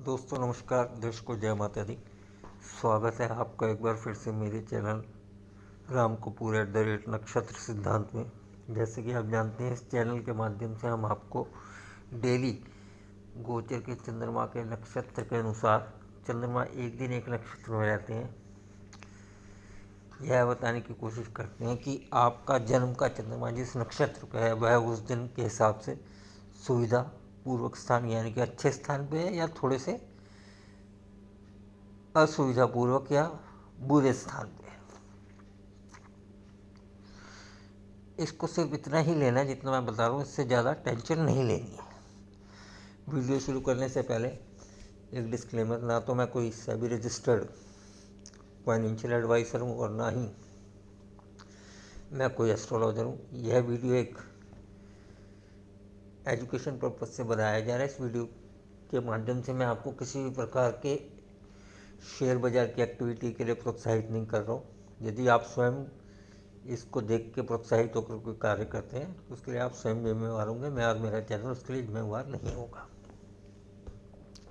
दोस्तों नमस्कार, दर्शकों जय माता दी। स्वागत है आपका एक बार फिर से मेरे चैनल राम कपूर @नक्षत्र सिद्धांत में। जैसे कि आप जानते हैं, इस चैनल के माध्यम से हम आपको डेली गोचर के चंद्रमा के नक्षत्र के अनुसार, चंद्रमा एक दिन एक नक्षत्र में रहते हैं, यह बताने की कोशिश करते हैं कि आपका जन्म का चंद्रमा जिस नक्षत्र का है वह उस दिन के हिसाब से सुविधा पूर्वक स्थान यानी कि अच्छे स्थान पे है या थोड़े से असुविधापूर्वक या बुरे स्थान पे है। इसको सिर्फ इतना ही लेना है जितना मैं बता रहा हूँ, इससे ज़्यादा टेंशन नहीं लेनी है। वीडियो शुरू करने से पहले एक डिस्क्लेमर, ना तो मैं कोई सेबी रजिस्टर्ड फाइनेंशियल एडवाइज़र हूँ और ना ही मैं कोई एस्ट्रोलॉजर हूँ। यह वीडियो एक एजुकेशन पर्पज से बनाया जा रहा है। इस वीडियो के माध्यम से मैं आपको किसी भी प्रकार के शेयर बाज़ार की एक्टिविटी के लिए प्रोत्साहित नहीं कर रहा हूँ। यदि आप स्वयं इसको देख के प्रोत्साहित होकर कोई कार्य करते हैं तो उसके लिए आप स्वयं जिम्मेवार होंगे, मैं और मेरा चैनल उसके लिए जिम्मेवार नहीं होगा।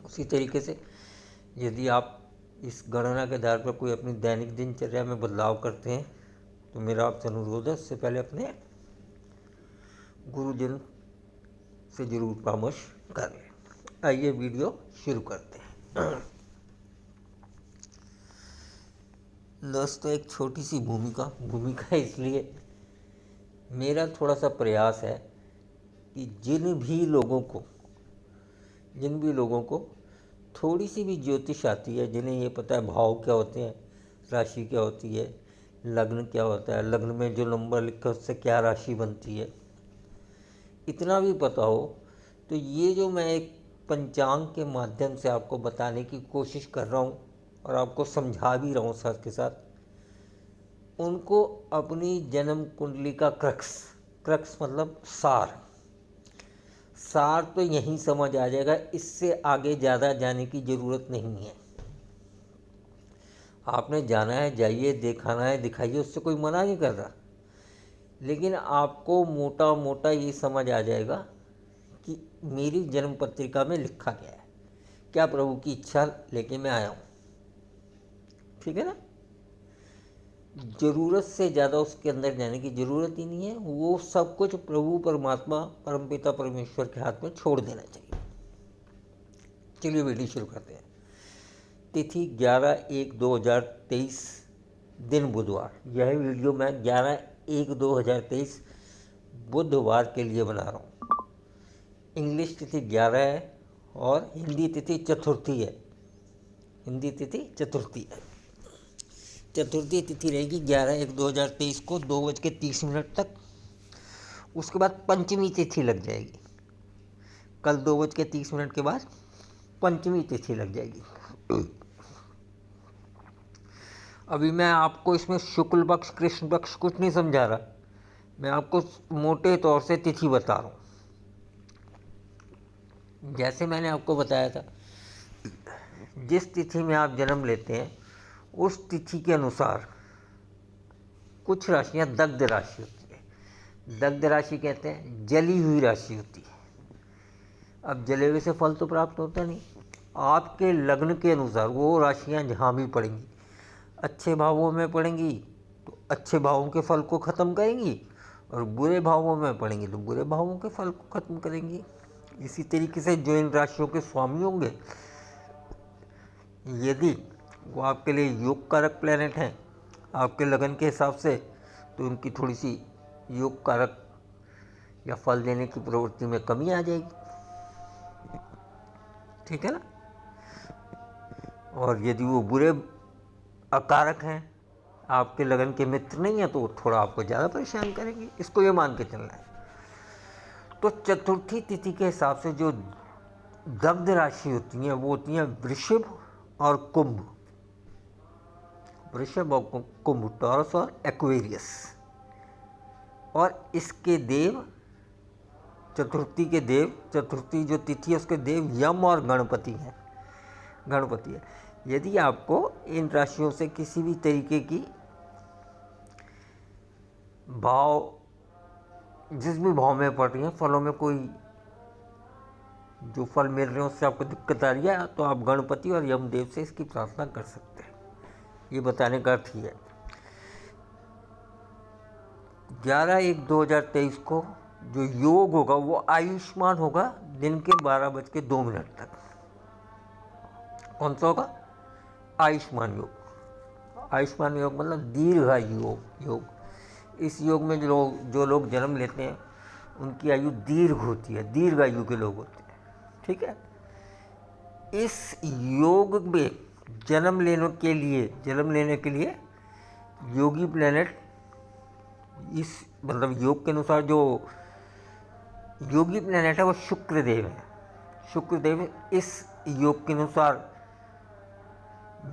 उसी तरीके से यदि आप इस गणना के आधार पर कोई अपनी दैनिक दिनचर्या में बदलाव करते हैं तो मेरा आपसे अनुरोध है, उससे पहले अपने गुरुजन से जरूर परामर्श कर लें। आइए वीडियो शुरू करते हैं। दोस्तों, एक छोटी सी भूमिका इसलिए मेरा थोड़ा सा प्रयास है कि जिन भी लोगों को थोड़ी सी भी ज्योतिष आती है, जिन्हें ये पता है भाव क्या होते हैं, राशि क्या होती है, लग्न क्या होता है, लग्न में जो नंबर लिखा है उससे क्या राशि बनती है, इतना भी पता हो, तो ये जो मैं एक पंचांग के माध्यम से आपको बताने की कोशिश कर रहा हूँ और आपको समझा भी रहा हूँ साथ के साथ, उनको अपनी जन्म कुंडली का क्रक्स मतलब सार तो यहीं समझ आ जाएगा। इससे आगे ज़्यादा जाने की ज़रूरत नहीं है। आपने जाना है जाइए, दिखाना है दिखाइए, उससे कोई मना नहीं कर रहा, लेकिन आपको मोटा मोटा ये समझ आ जाएगा कि मेरी जन्म पत्रिका में लिखा गया है, क्या प्रभु की इच्छा लेके मैं आया हूँ। ठीक है ना। ज़रूरत से ज़्यादा उसके अंदर जाने की ज़रूरत ही नहीं है। वो सब कुछ प्रभु परमात्मा परमपिता परमेश्वर के हाथ में छोड़ देना चाहिए। चलिए वीडियो शुरू करते हैं। तिथि 11/1/2023, दिन बुधवार। यह वीडियो मैं 11/1/2023 बुधवार के लिए बना रहा हूँ। इंग्लिश तिथि 11 है और हिंदी तिथि चतुर्थी है। चतुर्थी तिथि रहेगी 11/1/2023 को 2:30 तक। उसके बाद पंचमी तिथि लग जाएगी। कल 2:30 के बाद पंचमी तिथि लग जाएगी। अभी मैं आपको इसमें शुक्ल पक्ष कृष्ण पक्ष कुछ नहीं समझा रहा, मैं आपको मोटे तौर से तिथि बता रहा हूँ। जैसे मैंने आपको बताया था, जिस तिथि में आप जन्म लेते हैं उस तिथि के अनुसार कुछ राशियाँ दग्ध राशि होती है। दग्ध राशि कहते हैं जली हुई राशि होती है। अब जले हुए से फल तो प्राप्त होता नहीं। आपके लग्न के अनुसार वो राशियाँ जहाँ भी पड़ेंगी, अच्छे भावों में पड़ेंगी तो अच्छे भावों के फल को ख़त्म करेंगी, और बुरे भावों में पड़ेंगी तो बुरे भावों के फल को ख़त्म करेंगी। इसी तरीके से जो इन राशियों के स्वामी होंगे, यदि वो आपके लिए योग कारक प्लैनेट हैं आपके लगन के हिसाब से, तो उनकी थोड़ी सी योग कारक या फल देने की प्रवृत्ति में कमी आ जाएगी। ठीक है ना। और यदि वो बुरे अकारक हैं, आपके लगन के मित्र नहीं है, तो वो थोड़ा आपको ज़्यादा परेशान करेंगे। इसको ये मान के चलना है। तो चतुर्थी तिथि के हिसाब से जो दग्ध राशि होती हैं वो होती हैं वृषभ और कुंभ। वृषभ और कुंभ, टॉरस और एक्वेरियस। और इसके देव, चतुर्थी जो तिथि है उसके देव यम और गणपति हैं। यदि आपको इन राशियों से किसी भी तरीके की जिस भी भाव में पड़ रही हैं फलों में कोई जो फल मिल रहे हैं उससे आपको दिक्कत आ रही है तो आप गणपति और यमदेव से इसकी प्रार्थना कर सकते हैं। ये बताने का अर्थ ही है। 11/1/2023 को जो योग होगा वो आयुष्मान होगा दिन के 12:02 तक। कौन सा होगा? आयुष्मान योग। आयुष्मान योग मतलब दीर्घायु योग। इस योग में जो लोग जन्म लेते हैं उनकी आयु दीर्घ होती है, दीर्घ आयु के लोग होते हैं। ठीक है। इस योग में जन्म लेने के लिए योगी प्लैनेट, इस मतलब योग के अनुसार जो योगी प्लैनेट है वो शुक्रदेव है। शुक्रदेव इस योग के अनुसार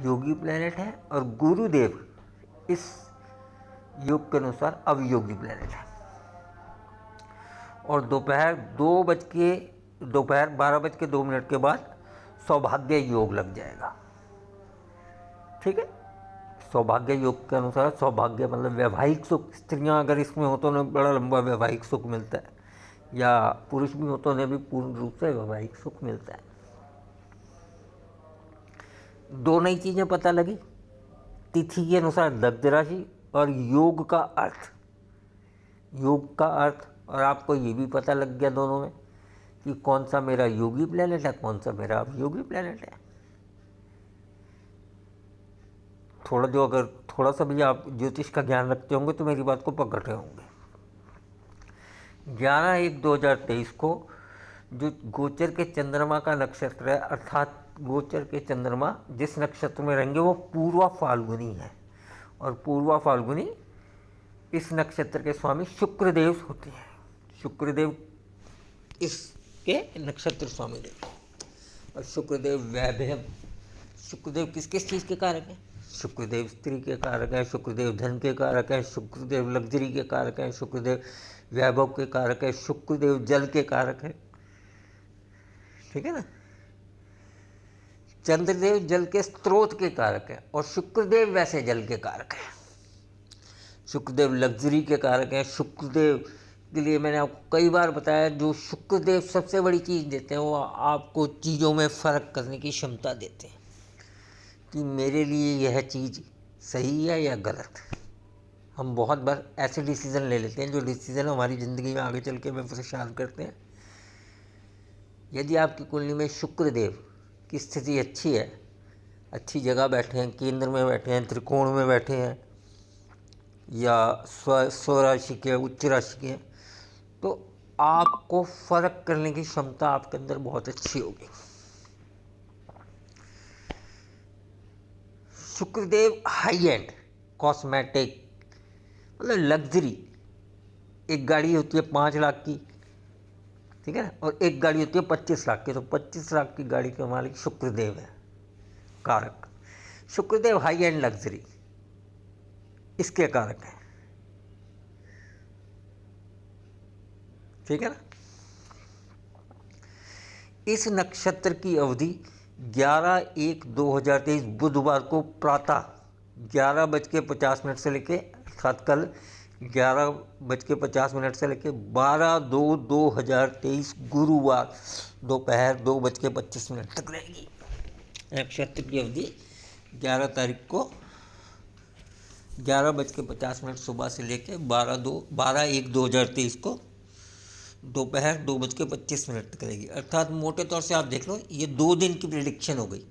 योगी प्लैनेट है और गुरुदेव इस योग के अनुसार अवयोगी प्लैनेट है। और दोपहर 12:02 के बाद सौभाग्य योग लग जाएगा। ठीक है। सौभाग्य योग के अनुसार सौभाग्य मतलब वैवाहिक सुख, स्त्रियां अगर इसमें हो तो उन्हें बड़ा लंबा वैवाहिक सुख मिलता है, या पुरुष भी हो तो उन्हें भी पूर्ण रूप से वैवाहिक सुख मिलता है। दो नई चीज़ें पता लगी, तिथि के अनुसार दग्ध राशि और योग का अर्थ। और आपको ये भी पता लग गया दोनों में कि कौन सा मेरा योगी प्लैनेट है, कौन सा मेरा अवयोगी प्लैनेट है। अगर थोड़ा सा भी आप ज्योतिष का ज्ञान रखते होंगे तो मेरी बात को पकड़ रहे होंगे। 11/1/2023 को जो गोचर के चंद्रमा का नक्षत्र है, अर्थात गोचर के चंद्रमा जिस नक्षत्र में रहेंगे वो पूर्वा फाल्गुनी है। और पूर्वा फाल्गुनी इस नक्षत्र के स्वामी शुक्रदेव होते हैं। शुक्रदेव इसके नक्षत्र स्वामी देव। और शुक्रदेव वैभव, शुक्रदेव किस किस चीज़ के कारक हैं? शुक्रदेव स्त्री के कारक हैं, शुक्रदेव धन के कारक हैं, शुक्रदेव लग्जरी के कारक हैं, शुक्रदेव वैभव के कारक है, शुक्रदेव जल के कारक है। ठीक है ना। चंद्रदेव जल के स्रोत के कारक है और शुक्रदेव वैसे जल के कारक है। शुक्रदेव लग्जरी के कारक है। शुक्रदेव के लिए मैंने आपको कई बार बताया, जो शुक्रदेव सबसे बड़ी चीज़ देते हैं वो आपको चीज़ों में फ़र्क करने की क्षमता देते हैं कि मेरे लिए यह चीज़ सही है या गलत। हम बहुत बार ऐसे डिसीज़न ले लेते हैं जो डिसीज़न हमारी ज़िंदगी में आगे चल के हमें परेशान करते हैं। यदि आपकी कुंडली में शुक्रदेव की स्थिति अच्छी है, अच्छी जगह बैठे हैं, केंद्र में बैठे हैं, त्रिकोण में बैठे हैं, या स्वराशि के, उच्च राशि के, तो आपको फ़र्क करने की क्षमता आपके अंदर बहुत अच्छी होगी। शुक्रदेव हाई एंड कॉस्मेटिक मतलब लग्जरी, एक गाड़ी होती है 5 लाख की, ठीक है ना, और एक गाड़ी होती है 25 लाख की। तो 25 लाख की गाड़ी के मालिक शुक्रदेव है कारक। शुक्रदेव हाई एंड लग्जरी इसके कारक हैं। ठीक है ना। इस नक्षत्र की अवधि 11/1/2023 बुधवार को प्रातः 11:50 से लेके, अर्थात कल 11:50 से लेके 12/2/2023 गुरुवार दोपहर 2:25 तक रहेगी। नक्षत्र की अवधि 11 तारीख को 11:50 सुबह से लेके 12/1/2023 को दोपहर 2:25 तक रहेगी। अर्थात मोटे तौर से आप देख लो, ये 2 दिन की प्रेडिक्शन हो गई।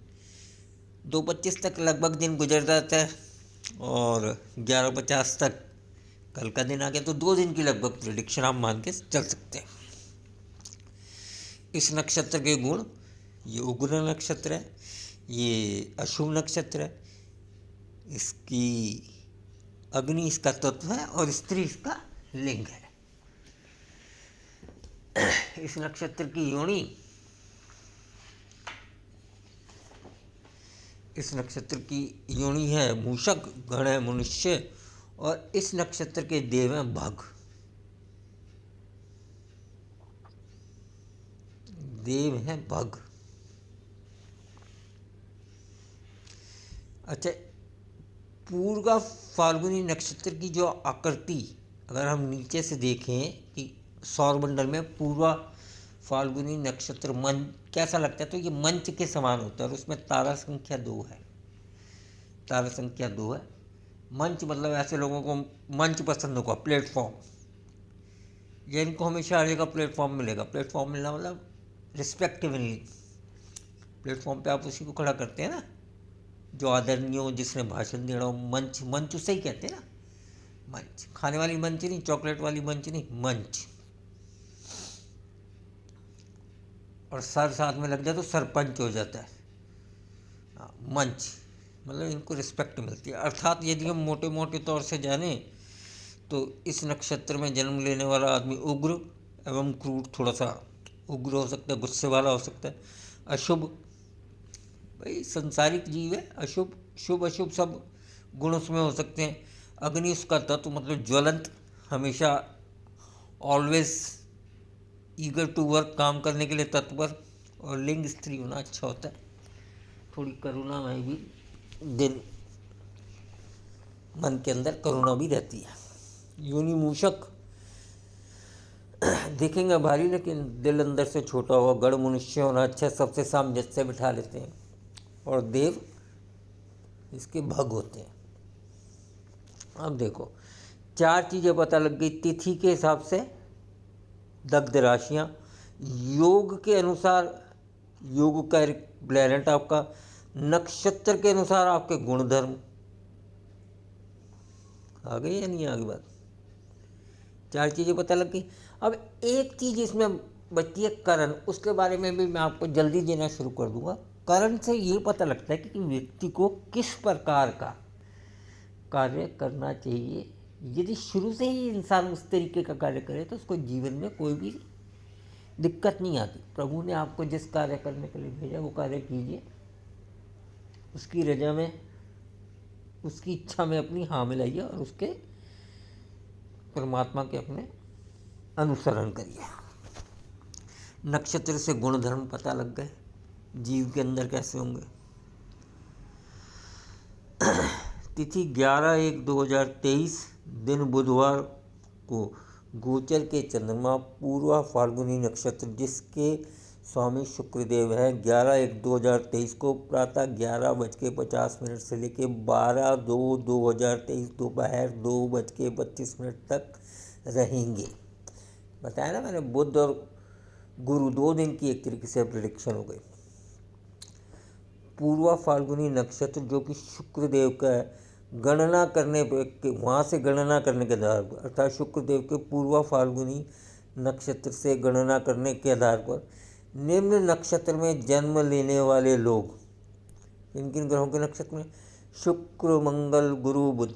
2:25 तक लगभग दिन गुजर जाता है और 11:50 तक कल का दिन आ गया, तो 2 दिन की लगभग प्रेडिक्शन आप मान के चल सकते हैं। इस नक्षत्र के गुण, ये उग्र नक्षत्र है, ये अशुभ नक्षत्र है, इसकी अग्नि इसका तत्व है और स्त्री इसका लिंग है। इस नक्षत्र की योनि, इस नक्षत्र की योनि है मूषक, गण है मनुष्य, और इस नक्षत्र के देव हैं भग। देव हैं भग। अच्छा, पूर्वा फाल्गुनी नक्षत्र की जो आकृति अगर हम नीचे से देखें कि सौरमंडल में पूर्वा फाल्गुनी नक्षत्र मन कैसा लगता है, तो ये मंच के समान होता है और उसमें तारा संख्या 2 है। तारा संख्या 2 है। मंच मतलब ऐसे लोगों को मंच पसंद होगा, प्लेटफॉर्म, ये इनको हमेशा हर जगह प्लेटफॉर्म मिलेगा। प्लेटफॉर्म मिलना मतलब रिस्पेक्टिवली, प्लेटफॉर्म पे आप उसी को खड़ा करते हैं ना जो आदरणीय हो, जिसने भाषण देना हो। मंच, मंच उसे ही कहते हैं ना, मंच। खाने वाली मंच नहीं, चॉकलेट वाली मंच नहीं, मंच। और सर साथ में लग जाए तो सरपंच हो जाता है। मंच मतलब इनको रिस्पेक्ट मिलती है। अर्थात यदि हम मोटे मोटे तौर से जाने तो इस नक्षत्र में जन्म लेने वाला आदमी उग्र एवं क्रूर, थोड़ा सा उग्र हो सकता है, गुस्से वाला हो सकता है। अशुभ, भाई संसारिक जीव है, अशुभ शुभ अशुभ सब गुण उसमें हो सकते हैं। अग्नि उसका तत्व मतलब ज्वलंत, हमेशा ऑलवेज ईगर टू वर्क, काम करने के लिए तत्पर। और लिंग स्त्री होना अच्छा होता है, थोड़ी करुणा में भी दिन, मन के अंदर करुणा भी रहती है। योनि मूषक, दिखेंगे भारी लेकिन दिल अंदर से छोटा हुआ। गढ़ मनुष्य होना अच्छा, सबसे सामंजस्य से बिठा लेते हैं। और देव इसके भग होते हैं। अब देखो 4 चीज़ें पता लग गई। तिथि के हिसाब से दग्ध राशियाँ, योग के अनुसार योग का प्लैनेट आपका, नक्षत्र के अनुसार आपके गुणधर्म। आ गई या नहीं आगे बात? 4 चीज़ें पता लग गई। अब एक चीज़ इसमें बचती है करण, उसके बारे में भी मैं आपको जल्दी देना शुरू कर दूंगा। करण से ये पता लगता है कि व्यक्ति को किस प्रकार का कार्य करना चाहिए। यदि शुरू से ही इंसान उस तरीके का कार्य करे तो उसको जीवन में कोई भी दिक्कत नहीं आती। प्रभु ने आपको जिस कार्य करने के लिए भेजा वो कार्य कीजिए, उसकी रजा में, उसकी इच्छा में अपनी हाँ मिलाइए और उसके परमात्मा के अपने अनुसरण करिए। नक्षत्र से गुणधर्म पता लग गए, जीव के अंदर कैसे होंगे। तिथि 11/1/2023, दिन बुधवार को गोचर के चंद्रमा पूर्वा फाल्गुनी नक्षत्र जिसके स्वामी शुक्रदेव है 11/1/2023 को प्रातः 11:50 से लेकर 12/2/2023 दोपहर 2:25 तक रहेंगे। बताया ना मैंने, बुध और गुरु 2 दिन की एक तरीके से प्रेडिक्शन हो गई। पूर्वा फाल्गुनी नक्षत्र जो कि शुक्रदेव का है, गणना करने पे वहाँ से गणना करने के आधार पर, अर्थात शुक्रदेव के पूर्वा फाल्गुनी नक्षत्र से गणना करने के आधार पर निम्न नक्षत्र में जन्म लेने वाले लोग, किन किन ग्रहों के नक्षत्र में, शुक्र मंगल गुरु बुध,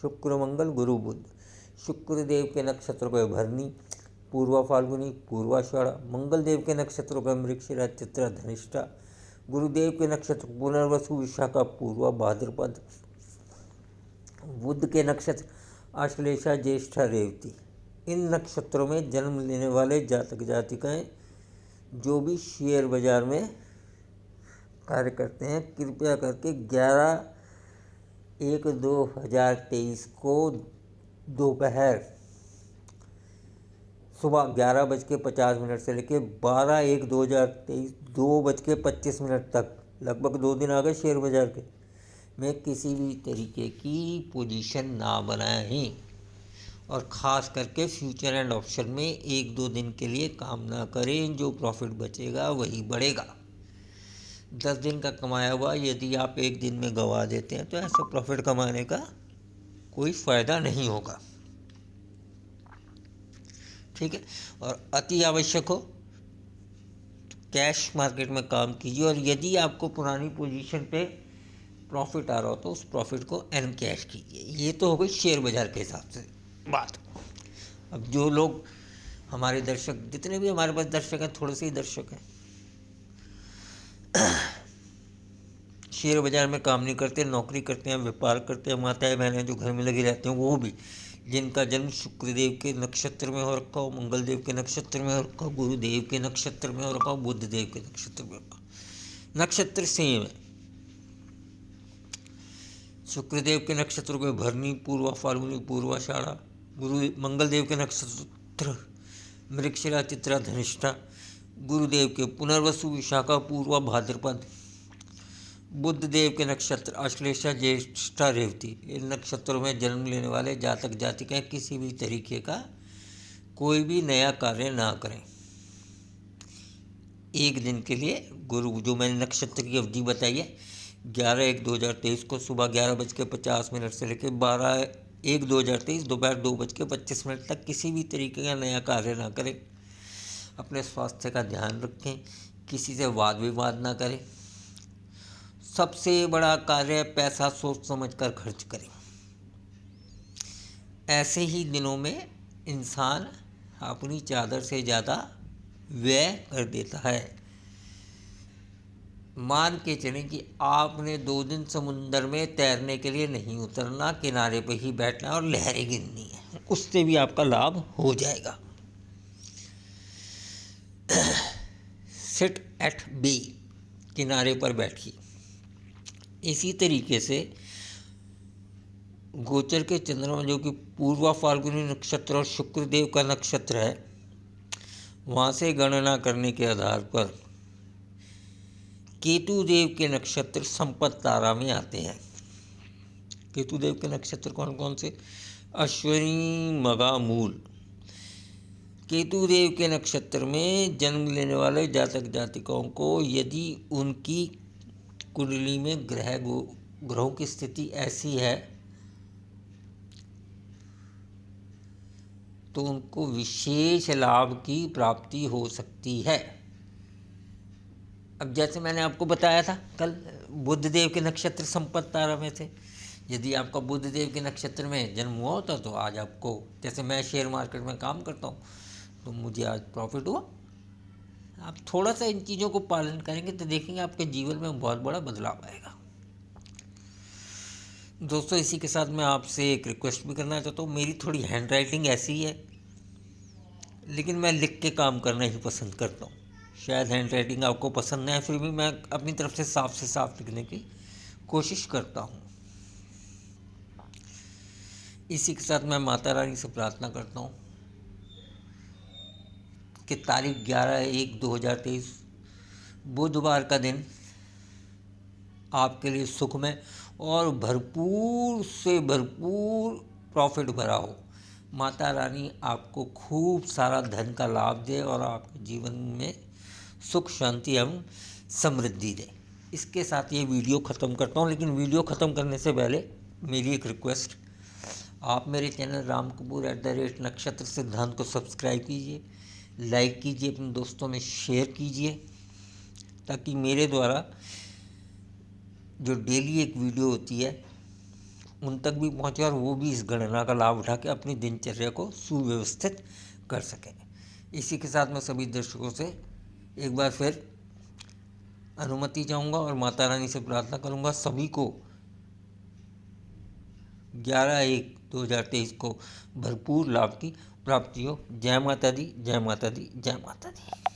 शुक्र मंगल गुरु बुध। शुक्रदेव के नक्षत्रों को भरनी पूर्वा फाल्गुनी पूर्वाषाढ़, मंगल देव के नक्षत्रों का मृगशिरा चित्रा धनिष्ठा, गुरुदेव के नक्षत्र पुनर्वसु विशाखा पूर्वा भाद्रपद, बुध के नक्षत्र आश्लेषा ज्येष्ठा रेवती। इन नक्षत्रों में जन्म लेने वाले जातक जातिकाएं जो भी शेयर बाजार में कार्य करते हैं, कृपया करके 11/1/2023 को दोपहर सुबह 11:50 से लेकर 12/1/2023 2:25 तक, लगभग 2 दिन आ गए शेयर बाजार के, में किसी भी तरीके की पोजीशन ना बनाएं। और ख़ास करके फ्यूचर एंड ऑप्शन में 1-2 दिन के लिए काम ना करें। जो प्रॉफिट बचेगा वही बढ़ेगा। 10 दिन का कमाया हुआ यदि आप 1 दिन में गंवा देते हैं तो ऐसा प्रॉफिट कमाने का कोई फ़ायदा नहीं होगा। ठीक है। और अति आवश्यक हो तो कैश मार्केट में काम कीजिए। और यदि आपको पुरानी पोजीशन पे प्रॉफिट आ रहा हो तो उस प्रॉफिट को एनकैश कीजिए। ये तो हो गई शेयर बाजार के हिसाब से बात। अब जो लोग हमारे दर्शक, जितने भी हमारे पास दर्शक हैं, थोड़े से ही दर्शक हैं, शेयर बाजार में काम नहीं करते, नौकरी करते हैं, व्यापार करते हैं, माताएं बहनें जो घर में लगी रहती हैं, वो भी जिनका जन्म शुक्रदेव के नक्षत्र में हो रखा हो, मंगल देव के नक्षत्र में हो रखा हो, गुरुदेव के नक्षत्र में हो रखा हो, बुध देव के नक्षत्र में हो रखा हो, नक्षत्र सेम है। शुक्रदेव के नक्षत्रों को भरनी पूर्वा फाल्गुनी पूर्वाषाढ़ा, गुरु मंगल देव के नक्षत्र मृगशिरा चित्रा धनिष्ठा, गुरुदेव के पुनर्वसु, विशाखा, पूर्वा, भाद्रपद। बुध देव के नक्षत्र आश्लेषा, ज्येष्ठा, रेवती। इन नक्षत्रों में जन्म लेने वाले जातक जातिकाएं किसी भी तरीके का कोई भी नया कार्य ना करें। एक दिन के लिए गुरु, जो मैंने नक्षत्र की अवधि बताई है, 11/1/2023 को सुबह 11:50 से लेकर 12/1/2023 दोपहर 2:25 तक किसी भी तरीके का नया कार्य ना करें। अपने स्वास्थ्य का ध्यान रखें, किसी से वाद विवाद ना करें। सबसे बड़ा कार्य, पैसा सोच समझ कर खर्च करें। ऐसे ही दिनों में इंसान अपनी चादर से ज़्यादा व्यय कर देता है। मान के चलें कि आपने 2 दिन समुंदर में तैरने के लिए नहीं उतरना, किनारे पे ही बैठना और लहरें गिननी है, उससे भी आपका लाभ हो जाएगा। सिट एट बी, किनारे पर बैठिए। इसी तरीके से गोचर के चंद्रमा, जो कि पूर्वा फाल्गुनी नक्षत्र और शुक्रदेव का नक्षत्र है, वहाँ से गणना करने के आधार पर केतुदेव के नक्षत्र संपत्ति तारा में आते हैं। केतुदेव के नक्षत्र कौन कौन से? अश्विनी, मघा, मूल। केतुदेव के नक्षत्र में जन्म लेने वाले जातक जातिकाओं को यदि उनकी कुंडली में ग्रहों की स्थिति ऐसी है तो उनको विशेष लाभ की प्राप्ति हो सकती है। अब जैसे मैंने आपको बताया था कल, बुध देव के नक्षत्र संपत्ति तारा में थे। यदि आपका बुध देव के नक्षत्र में जन्म हुआ होता तो आज आपको, जैसे मैं शेयर मार्केट में काम करता हूँ तो मुझे आज प्रॉफिट हुआ। आप थोड़ा सा इन चीज़ों को पालन करेंगे तो देखेंगे आपके जीवन में बहुत बड़ा बदलाव आएगा। दोस्तों, इसी के साथ मैं आपसे एक रिक्वेस्ट भी करना चाहता हूँ। मेरी थोड़ी हैंड राइटिंग ऐसी है, लेकिन मैं लिख के काम करना ही पसंद करता हूँ। शायद हैंड राइटिंग आपको पसंद नहीं है, फिर भी मैं अपनी तरफ से साफ लिखने की कोशिश करता हूँ। इसी के साथ मैं माता रानी से प्रार्थना करता हूँ कि तारीख 11/1/2023 बुधवार का दिन आपके लिए सुखमय और भरपूर से भरपूर प्रॉफिट भरा हो। माता रानी आपको खूब सारा धन का लाभ दे और आपके जीवन में सुख, शांति एवं समृद्धि दे। इसके साथ ये वीडियो ख़त्म करता हूँ, लेकिन वीडियो ख़त्म करने से पहले मेरी एक रिक्वेस्ट, आप मेरे चैनल राम कपूर @ सिद्धांत को सब्सक्राइब कीजिए, लाइक कीजिए, अपने दोस्तों में शेयर कीजिए, ताकि मेरे द्वारा जो डेली एक वीडियो होती है उन तक भी पहुँचे और वो भी इस गणना का लाभ उठा के अपनी दिनचर्या को सुव्यवस्थित कर सकें। इसी के साथ मैं सभी दर्शकों से एक बार फिर अनुमति चाहूँगा और माता रानी से प्रार्थना करूँगा सभी को 11/1/2023 को भरपूर लाभ की प्राप्ति हो। जय माता दी, जय माता दी, जय माता दी।